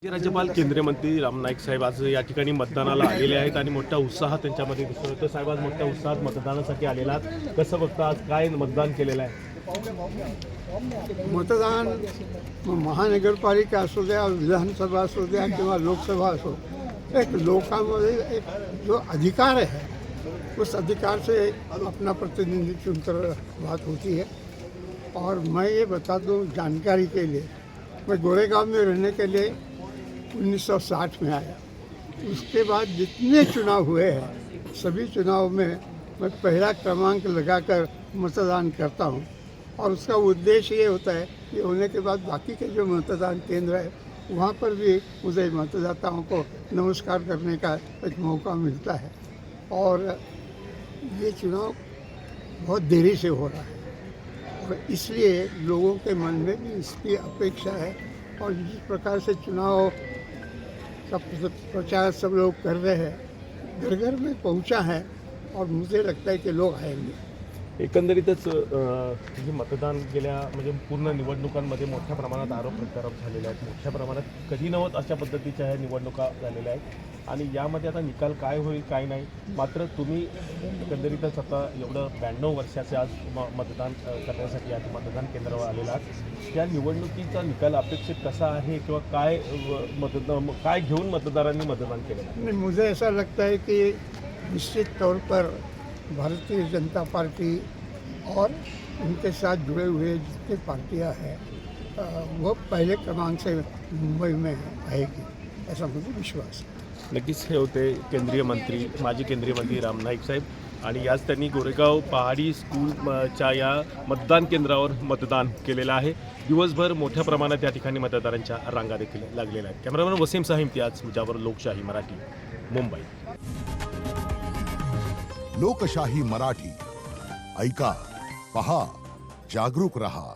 जे राज्यपाल केंद्रीय मंत्री राम नाईक साहेब आज या ठिकाणी मतदानाला आलेले आहेत आणि मोठा उत्साह त्यांच्यामध्ये दिसतो. तर साहेब आज मोठ्या उत्साहात मतदानासाठी आलेला आहात. कसं बघता आज काय मतदान केलेलं आहे? मतदान महानगरपालिका असू द्या, विधानसभा असू द्या किंवा लोकसभा असो, एक लोकांमध्ये एक जो अधिकार है उस अधिकार से अपना प्रतिनिधि चुनकर बात होती है। और मैं ये बता दूं जानकारी के लिए, मैं गोरेगांव में रहने के लिए 1960 में आया। उसके बाद जितने चुनाव हुए हैं सभी चुनाव में मैं पहला क्रमांक लगाकर मतदान करता हूं। और उसका उद्देश्य ये होता है कि होने के बाद बाकी के जो मतदान केंद्र है वहाँ पर भी मुझे मतदाताओं को नमस्कार करने का एक मौका मिलता है। और ये चुनाव बहुत देरी से हो रहा है और इसलिए लोगों के मन में भी इसकी अपेक्षा है। और जिस प्रकार से चुनाव का प्रचार सब लोग कर रहे हैं, घर घर में पहुंचा है और मुझे लगता है कि लोग आएंगे। एकंदरीतच जे मतदान गेल्या म्हणजे पूर्ण निवडणुकांमध्ये मोठ्या प्रमाणात आरोप प्रत्यारोप झालेले आहेत. मोठ्या प्रमाणात कधी नव्हत अशा पद्धतीच्या ह्या निवडणुका झालेल्या आहेत आणि यामध्ये आता निकाल काय होईल काय नाही. मात्र तुम्ही एकंदरीतच आता एवढं 92 वर्षाचे आज मतदान करण्यासाठी आज मतदान केंद्रावर आलेला आहात. या निवडणुकीचा निकाल अपेक्षित कसा आहे किंवा काय काय घेऊन मतदारांनी मतदान केलं? नहीं, मुझे ऐसा लगता है कि निश्चित तौर पर भारतीय जनता पार्टी और उनके साथ जुड़े हुए जितनी पार्टियां हैं वो पहले क्रमांक से मुंबई में आएगी, ऐसा मुझे विश्वास है। नक्कीच हे होते केंद्रीय मंत्री माजी केंद्रीय मंत्री राम नाईक साहेब आणि आज त्यांनी गोरेगाव पहाडी स्कूलच्या या मतदान केंद्रावर मतदान केलेलं आहे. दिवसभर मोठ्या प्रमाणात या ठिकाणी मतदारांच्या रांगा देखील लागलेल्या आहेत. कॅमेरामॅन वसीम साहिम इम्तियाज मुजावर, लोकशाही मराठी, मुंबई. लोकशाही मराठी ऐका, पहा, जागरूक रहा.